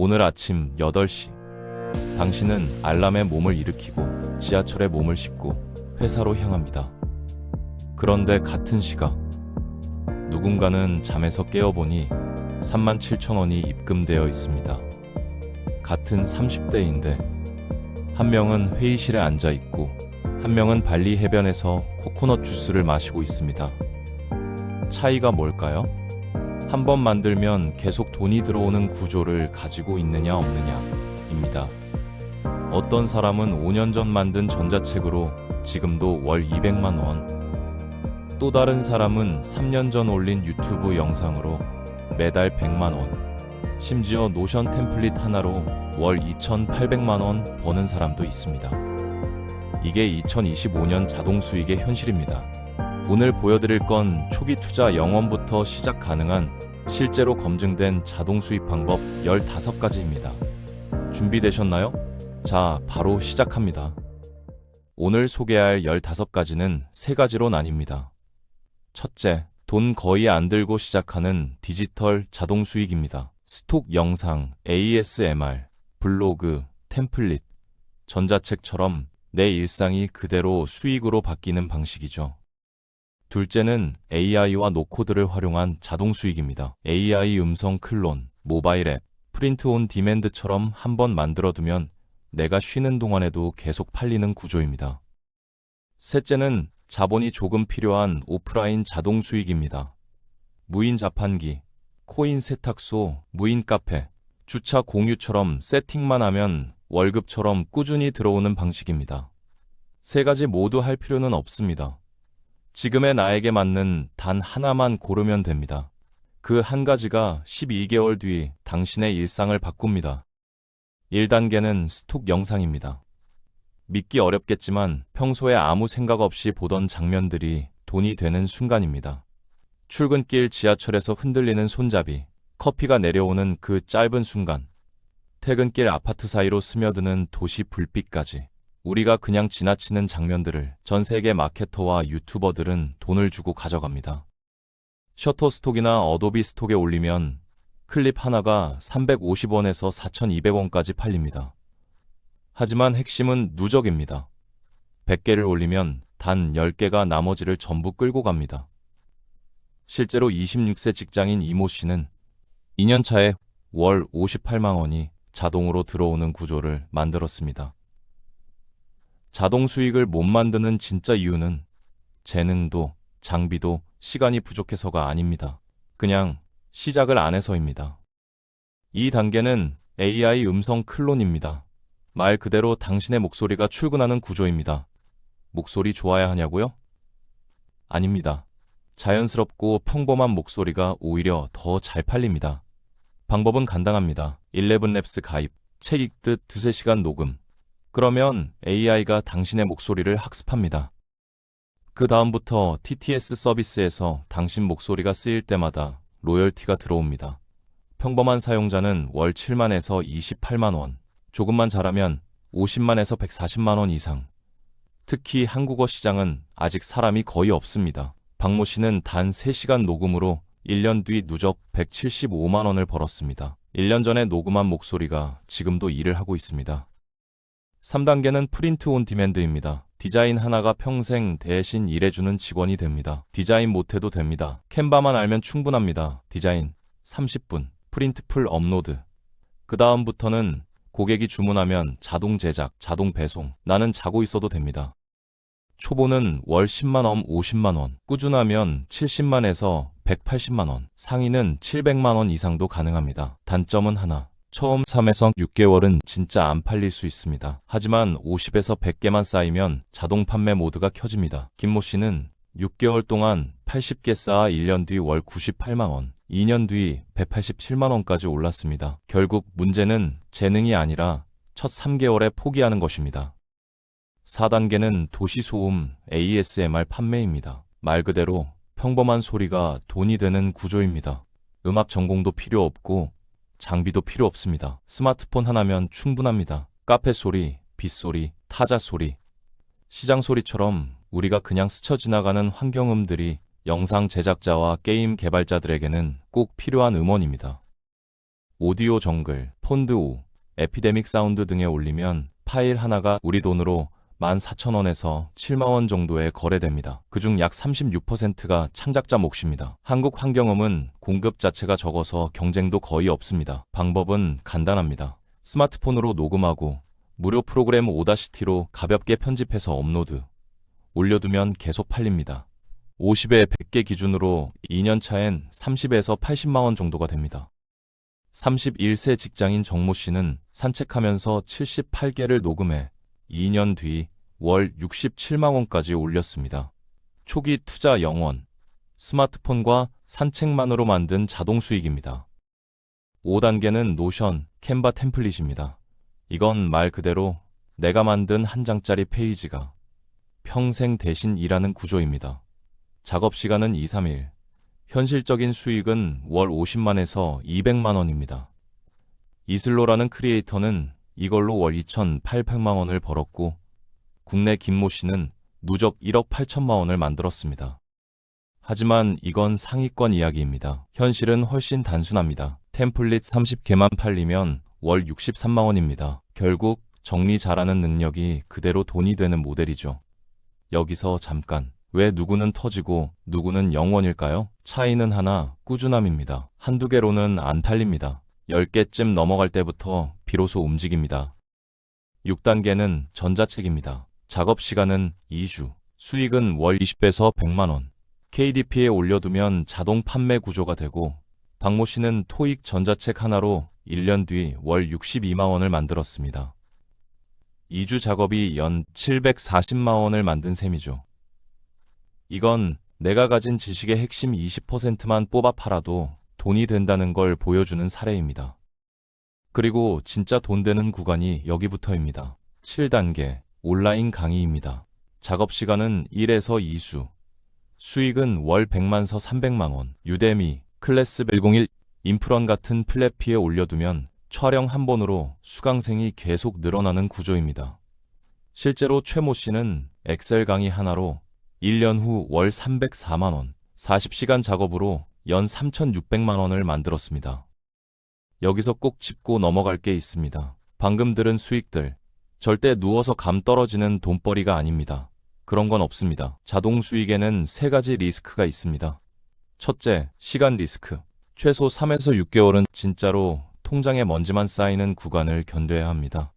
오늘 아침 8시. 당신은 알람에 몸을 일으키고 지하철에 몸을 싣고 회사로 향합니다. 그런데 같은 시각 누군가는 잠에서 깨어보니 37,000원이 입금되어 있습니다. 같은 30대인데 한 명은 회의실에 앉아 있고 한 명은 발리 해변에서 코코넛 주스를 마시고 있습니다. 차이가 뭘까요? 한 번 만들면 계속 돈이 들어오는 구조를 가지고 있느냐 없느냐입니다. 어떤 사람은 5년 전 만든 전자책으로 지금도 월 200만 원, 또 다른 사람은 3년 전 올린 유튜브 영상으로 매달 100만 원, 심지어 노션 템플릿 하나로 월 2,800만 원 버는 사람도 있습니다. 이게 2025년 자동 수익의 현실입니다. 오늘 보여드릴 건 초기 투자 0원부터 시작 가능한 실제로 검증된 자동 수익 방법 15가지입니다. 준비되셨나요? 자, 바로 시작합니다. 오늘 소개할 15가지는 3가지로 나뉩니다. 첫째, 돈 거의 안 들고 시작하는 디지털 자동 수익입니다. 스톡 영상, ASMR, 블로그, 템플릿, 전자책처럼 내 일상이 그대로 수익으로 바뀌는 방식이죠. 둘째는 AI와 노코드를 활용한 자동 수익입니다. AI 음성 클론, 모바일 앱, 프린트 온 디맨드처럼 한번 만들어두면 내가 쉬는 동안에도 계속 팔리는 구조입니다. 셋째는 자본이 조금 필요한 오프라인 자동 수익입니다. 무인 자판기, 코인 세탁소, 무인 카페, 주차 공유처럼 세팅만 하면 월급처럼 꾸준히 들어오는 방식입니다. 3가지 모두 할 필요는 없습니다. 지금의 나에게 맞는 단 하나만 고르면 됩니다. 그 한 가지가 12개월 뒤 당신의 일상을 바꿉니다. 1단계는 스톡 영상입니다. 믿기 어렵겠지만 평소에 아무 생각 없이 보던 장면들이 돈이 되는 순간입니다. 출근길 지하철에서 흔들리는 손잡이, 커피가 내려오는 그 짧은 순간, 퇴근길 아파트 사이로 스며드는 도시 불빛까지 우리가 그냥 지나치는 장면들을 전 세계 마케터와 유튜버들은 돈을 주고 가져갑니다. 셔터스톡이나 어도비 스톡에 올리면 클립 하나가 350원에서 4,200원까지 팔립니다. 하지만 핵심은 누적입니다. 100개를 올리면 단 10개가 나머지를 전부 끌고 갑니다. 실제로 26세 직장인 이모 씨는 2년 차에 월 58만 원이 자동으로 들어오는 구조를 만들었습니다. 자동 수익을 못 만드는 진짜 이유는 재능도 장비도 시간이 부족해서가 아닙니다. 그냥 시작을 안 해서입니다. 2단계는 AI 음성 클론입니다. 말 그대로 당신의 목소리가 출근하는 구조입니다. 목소리 좋아야 하냐고요? 아닙니다. 자연스럽고 평범한 목소리가 오히려 더 잘 팔립니다. 방법은 간단합니다. 11랩스 가입, 책 읽듯 2-3시간 녹음. 그러면 AI가 당신의 목소리를 학습합니다. 그 다음부터 TTS 서비스에서 당신 목소리가 쓰일 때마다 로열티가 들어옵니다. 평범한 사용자는 월 7만에서 28만 원, 조금만 잘하면 50만에서 140만 원 이상. 특히 한국어 시장은 아직 사람이 거의 없습니다. 박모 씨는 단 3시간 녹음으로 1년 뒤 누적 175만 원을 벌었습니다. 1년 전에 녹음한 목소리가 지금도 일을 하고 있습니다. 3단계는 프린트 온 디맨드입니다. 디자인 하나가 평생 대신 일해주는 직원이 됩니다. 디자인 못해도 됩니다. 캔바만 알면 충분합니다. 디자인 30분, 프린트 풀 업로드. 그 다음부터는 고객이 주문하면 자동 제작, 자동 배송. 나는 자고 있어도 됩니다. 초보는 월 10만 원, 50만 원, 꾸준하면 70만에서 180만 원, 상위는 700만 원 이상도 가능합니다. 단점은 하나. 처음 3에서 6개월은 진짜 안 팔릴 수 있습니다. 하지만 50에서 100개만 쌓이면 자동 판매 모드가 켜집니다. 김모 씨는 6개월 동안 80개 쌓아 1년 뒤 월 98만 원, 2년 뒤 187만 원까지 올랐습니다. 결국 문제는 재능이 아니라 첫 3개월에 포기하는 것입니다. 4단계는 도시소음 ASMR 판매입니다. 말 그대로 평범한 소리가 돈이 되는 구조입니다. 음악 전공도 필요 없고 장비도 필요 없습니다. 스마트폰 하나면 충분합니다. 카페 소리, 빗소리, 타자 소리, 시장 소리처럼 우리가 그냥 스쳐 지나가는 환경음들이 영상 제작자와 게임 개발자들에게는 꼭 필요한 음원입니다. 오디오 정글, 폰드5, 에피데믹 사운드 등에 올리면 파일 하나가 우리 돈으로 14,000원에서 70,000원 정도에 거래됩니다. 그중 약 36%가 창작자 몫입니다. 한국 환경음은 공급 자체가 적어서 경쟁도 거의 없습니다. 방법은 간단합니다. 스마트폰으로 녹음하고 무료 프로그램 오다시티로 가볍게 편집해서 업로드, 올려두면 계속 팔립니다. 50에 100개 기준으로 2년 차엔 30에서 80만 원 정도가 됩니다. 31세 직장인 정모 씨는 산책하면서 78개를 녹음해 2년 뒤 월 67만 원까지 올렸습니다. 초기 투자 0원, 스마트폰과 산책만으로 만든 자동 수익입니다. 5단계는 노션, 캔바 템플릿입니다. 이건 말 그대로 내가 만든 한 장짜리 페이지가 평생 대신 일하는 구조입니다. 작업 시간은 2, 3일, 현실적인 수익은 월 50만에서 200만 원입니다. 이슬로라는 크리에이터는 이걸로 월 2,800만 원을 벌었고 국내 김모 씨는 누적 1억 8천만 원을 만들었습니다. 하지만 이건 상위권 이야기입니다. 현실은 훨씬 단순합니다. 템플릿 30개만 팔리면 월 63만 원입니다. 결국 정리 잘하는 능력이 그대로 돈이 되는 모델이죠. 여기서 잠깐, 왜 누구는 터지고 누구는 영원일까요? 차이는 하나, 꾸준함입니다. 한두 개로는 안 팔립니다. 10개쯤 넘어갈 때부터 비로소 움직입니다. 6단계는 전자책입니다. 작업 시간은 2주, 수익은 월 20배에서 100만 원. KDP에 올려두면 자동 판매 구조가 되고 박모 씨는 토익 전자책 하나로 1년 뒤 월 62만 원을 만들었습니다. 2주 작업이 연 740만 원을 만든 셈이죠. 이건 내가 가진 지식의 핵심 20%만 뽑아 팔아도 돈이 된다는 걸 보여주는 사례입니다. 그리고 진짜 돈 되는 구간이 여기부터입니다. 7단계 온라인 강의입니다. 작업 시간은 1에서 2수, 수익은 월 100만서 300만 원. 유데미, 클래스 101, 인프런 같은 플랫피에 올려두면 촬영 한 번으로 수강생이 계속 늘어나는 구조입니다. 실제로 최모 씨는 엑셀 강의 하나로 1년 후 월 304만 원, 40시간 작업으로 연 3,600만 원을 만들었습니다. 여기서 꼭 짚고 넘어갈 게 있습니다. 방금 들은 수익들, 절대 누워서 감 떨어지는 돈벌이가 아닙니다. 그런 건 없습니다. 자동 수익에는 3가지 리스크가 있습니다. 첫째, 시간 리스크. 최소 3에서 6개월은 진짜로 통장에 먼지만 쌓이는 구간을 견뎌야 합니다.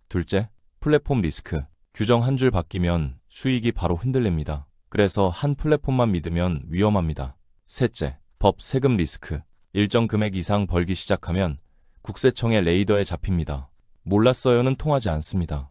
둘째, 플랫폼 리스크. 규정 한 줄 바뀌면 수익이 바로 흔들립니다. 그래서 한 플랫폼만 믿으면 위험합니다. 셋째, 법 세금 리스크. 일정 금액 이상 벌기 시작하면 국세청의 레이더에 잡힙니다. 몰랐어요는 통하지 않습니다.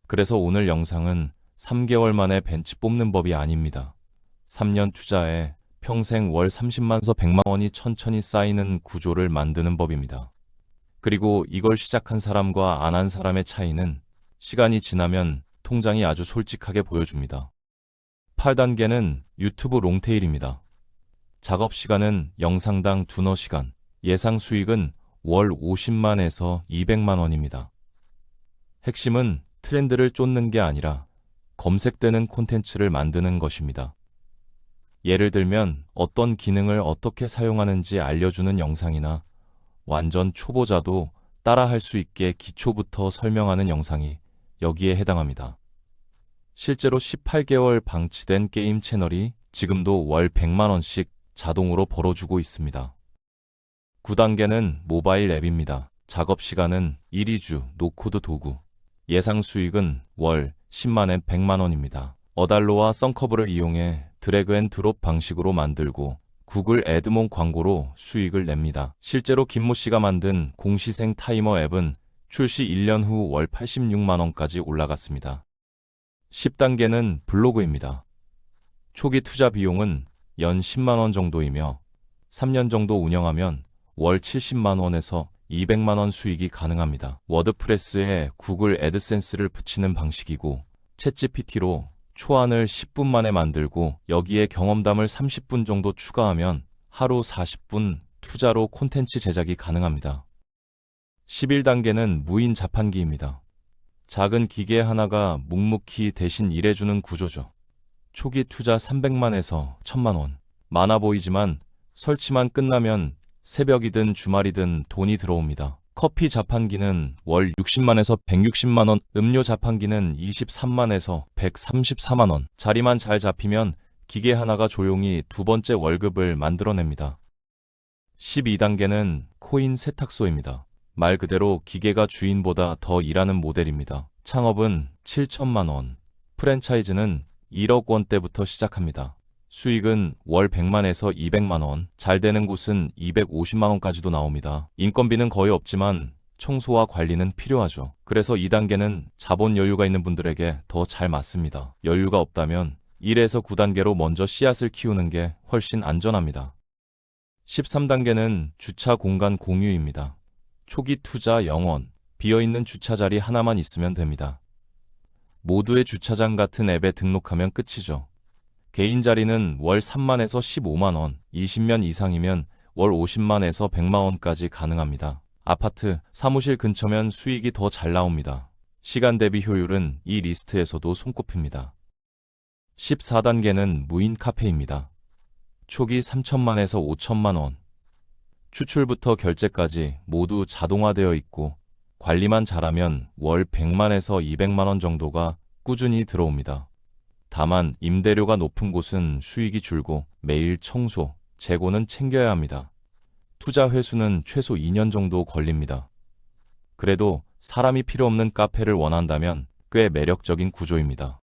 그래서 오늘 영상은 3개월 만에 벤치 뽑는 법이 아닙니다. 3년 투자에 평생 월 30만서 100만 원이 천천히 쌓이는 구조를 만드는 법입니다. 그리고 이걸 시작한 사람과 안 한 사람의 차이는 시간이 지나면 통장이 아주 솔직하게 보여줍니다. 8단계는 유튜브 롱테일입니다. 작업 시간은 영상당 두너 시간, 예상 수익은 월 50만에서 200만 원입니다. 핵심은 트렌드를 쫓는 게 아니라 검색되는 콘텐츠를 만드는 것입니다. 예를 들면 어떤 기능을 어떻게 사용하는지 알려주는 영상이나 완전 초보자도 따라할 수 있게 기초부터 설명하는 영상이 여기에 해당합니다. 실제로 18개월 방치된 게임 채널이 지금도 월 100만 원씩 자동으로 벌어주고 있습니다. 9단계는 모바일 앱입니다. 작업 시간은 1, 2주, 노코드 도구. 예상 수익은 월 10만에 100만 원입니다. 어달로와 썬커브를 이용해 드래그 앤 드롭 방식으로 만들고 구글 애드몬 광고로 수익을 냅니다. 실제로 김모 씨가 만든 공시생 타이머 앱은 출시 1년 후 월 86만 원까지 올라갔습니다. 10단계는 블로그입니다. 초기 투자 비용은 연 10만 원 정도이며 3년 정도 운영하면 월 70만 원에서 200만 원 수익이 가능합니다. 워드프레스에 구글 애드센스를 붙이는 방식이고 챗GPT로 초안을 10분 만에 만들고 여기에 경험담을 30분 정도 추가하면 하루 40분 투자로 콘텐츠 제작이 가능합니다. 11단계는 무인 자판기입니다. 작은 기계 하나가 묵묵히 대신 일해주는 구조죠. 초기 투자 300만에서 1000만 원. 많아 보이지만 설치만 끝나면 새벽이든 주말이든 돈이 들어옵니다. 커피 자판기는 월 60만에서 160만 원, 음료 자판기는 23만에서 134만 원. 자리만 잘 잡히면 기계 하나가 조용히 두 번째 월급을 만들어냅니다. 12단계는 코인 세탁소입니다. 말 그대로 기계가 주인보다 더 일하는 모델입니다. 창업은 7천만 원, 프랜차이즈는 1억 원대부터 시작합니다. 수익은 월 100만에서 200만 원, 잘 되는 곳은 250만 원까지도 나옵니다. 인건비는 거의 없지만 청소와 관리는 필요하죠. 그래서 2단계는 자본 여유가 있는 분들에게 더 잘 맞습니다. 여유가 없다면 1에서 9단계로 먼저 씨앗을 키우는 게 훨씬 안전합니다. 13단계는 주차 공간 공유입니다. 초기 투자 0원, 비어있는 주차 자리 하나만 있으면 됩니다. 모두의 주차장 같은 앱에 등록하면 끝이죠. 개인 자리는 월 3만에서 15만 원, 20년 이상이면 월 50만에서 100만 원까지 가능합니다. 아파트, 사무실 근처면 수익이 더 잘 나옵니다. 시간 대비 효율은 이 리스트에서도 손꼽힙니다. 14단계는 무인 카페입니다. 초기 3천만에서 5천만 원, 추출부터 결제까지 모두 자동화되어 있고 관리만 잘하면 월 100만에서 200만 원 정도가 꾸준히 들어옵니다. 다만 임대료가 높은 곳은 수익이 줄고 매일 청소, 재고는 챙겨야 합니다. 투자 회수는 최소 2년 정도 걸립니다. 그래도 사람이 필요 없는 카페를 원한다면 꽤 매력적인 구조입니다.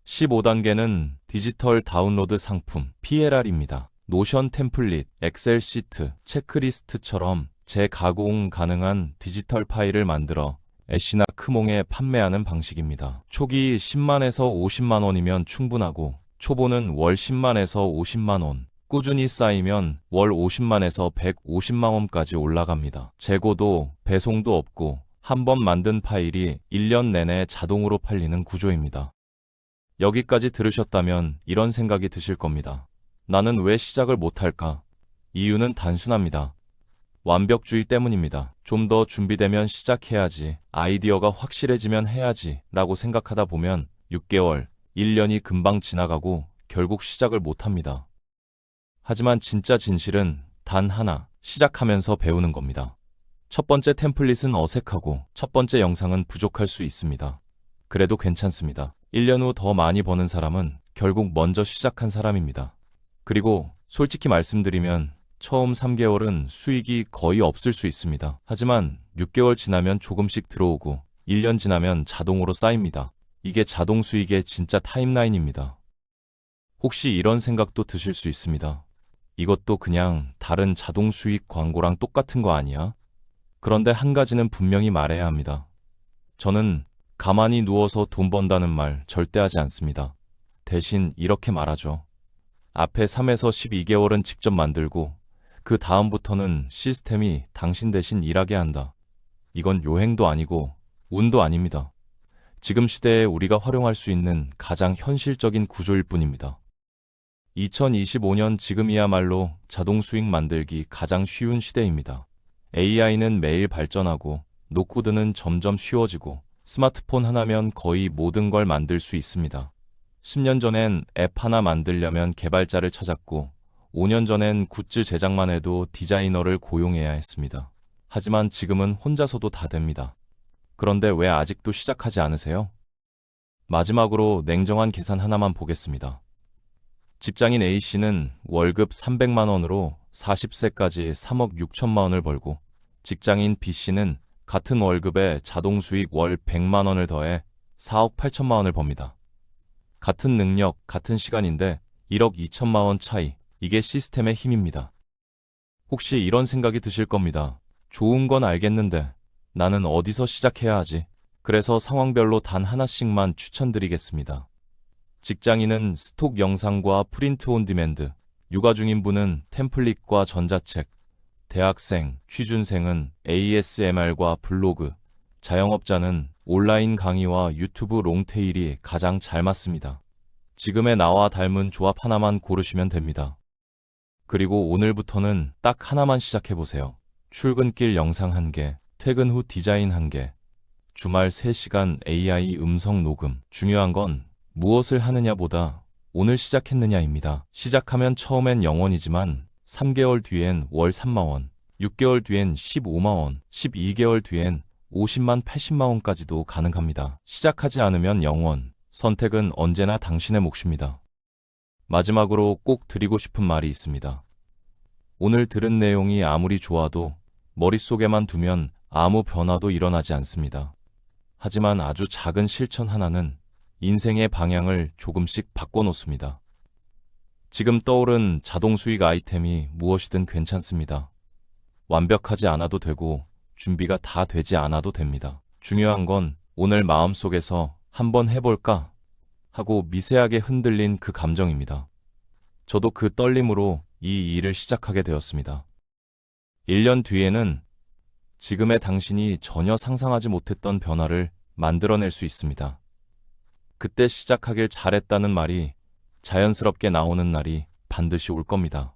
15단계는 디지털 다운로드 상품 PLR입니다. 노션 템플릿, 엑셀 시트, 체크리스트처럼 재가공 가능한 디지털 파일을 만들어 애쉬나 크몽에 판매하는 방식입니다. 초기 10만에서 50만 원이면 충분하고 초보는 월 10만에서 50만 원, 꾸준히 쌓이면 월 50만에서 150만 원까지 올라갑니다. 재고도 배송도 없고 한 번 만든 파일이 1년 내내 자동으로 팔리는 구조입니다. 여기까지 들으셨다면 이런 생각이 드실 겁니다. 나는 왜 시작을 못할까? 이유는 단순합니다. 완벽주의 때문입니다. 좀 더 준비되면 시작해야지, 아이디어가 확실해지면 해야지 라고 생각하다 보면 6개월, 1년이 금방 지나가고 결국 시작을 못합니다. 하지만 진짜 진실은 단 하나, 시작하면서 배우는 겁니다. 첫 번째 템플릿은 어색하고 첫 번째 영상은 부족할 수 있습니다. 그래도 괜찮습니다. 1년 후 더 많이 버는 사람은 결국 먼저 시작한 사람입니다. 그리고 솔직히 말씀드리면 처음 3개월은 수익이 거의 없을 수 있습니다. 하지만 6개월 지나면 조금씩 들어오고 1년 지나면 자동으로 쌓입니다. 이게 자동 수익의 진짜 타임라인입니다. 혹시 이런 생각도 드실 수 있습니다. 이것도 그냥 다른 자동 수익 광고랑 똑같은 거 아니야? 그런데 한 가지는 분명히 말해야 합니다. 저는 가만히 누워서 돈 번다는 말 절대 하지 않습니다. 대신 이렇게 말하죠. 앞에 3에서 12개월은 직접 만들고 그 다음부터는 시스템이 당신 대신 일하게 한다. 이건 요행도 아니고 운도 아닙니다. 지금 시대에 우리가 활용할 수 있는 가장 현실적인 구조일 뿐입니다. 2025년 지금이야말로 자동 수익 만들기 가장 쉬운 시대입니다. AI는 매일 발전하고 노코드는 점점 쉬워지고 스마트폰 하나면 거의 모든 걸 만들 수 있습니다. 10년 전엔 앱 하나 만들려면 개발자를 찾았고 5년 전엔 굿즈 제작만 해도 디자이너를 고용해야 했습니다. 하지만 지금은 혼자서도 다 됩니다. 그런데 왜 아직도 시작하지 않으세요? 마지막으로 냉정한 계산 하나만 보겠습니다. 직장인 A씨는 월급 300만 원으로 40세까지 3억 6천만 원을 벌고 직장인 B씨는 같은 월급에 자동 수익 월 100만 원을 더해 4억 8천만 원을 법니다. 같은 능력, 같은 시간인데 1억 2천만 원 차이, 이게 시스템의 힘입니다. 혹시 이런 생각이 드실 겁니다. 좋은 건 알겠는데 나는 어디서 시작해야 하지? 그래서 상황별로 단 하나씩만 추천드리겠습니다. 직장인은 스톡 영상과 프린트 온 디맨드, 육아 중인 분은 템플릿과 전자책, 대학생, 취준생은 ASMR과 블로그, 자영업자는 온라인 강의와 유튜브 롱테일이 가장 잘 맞습니다. 지금의 나와 닮은 조합 하나만 고르시면 됩니다. 그리고 오늘부터는 딱 하나만 시작해보세요. 출근길 영상 1개, 퇴근 후 디자인 1개, 주말 3시간 AI 음성 녹음. 중요한 건 무엇을 하느냐보다 오늘 시작했느냐입니다. 시작하면 처음엔 영원이지만 3개월 뒤엔 월 3만 원, 6개월 뒤엔 15만 원, 12개월 뒤엔 50만, 80만 원까지도 가능합니다. 시작하지 않으면 영원, 선택은 언제나 당신의 몫입니다. 마지막으로 꼭 드리고 싶은 말이 있습니다. 오늘 들은 내용이 아무리 좋아도 머릿속에만 두면 아무 변화도 일어나지 않습니다. 하지만 아주 작은 실천 하나는 인생의 방향을 조금씩 바꿔놓습니다. 지금 떠오른 자동 수익 아이템이 무엇이든 괜찮습니다. 완벽하지 않아도 되고 준비가 다 되지 않아도 됩니다. 중요한 건 오늘 마음속에서 한번 해볼까 하고 미세하게 흔들린 그 감정입니다. 저도 그 떨림으로 이 일을 시작하게 되었습니다. 1년 뒤에는 지금의 당신이 전혀 상상하지 못했던 변화를 만들어낼 수 있습니다. 그때 시작하길 잘했다는 말이 자연스럽게 나오는 날이 반드시 올 겁니다.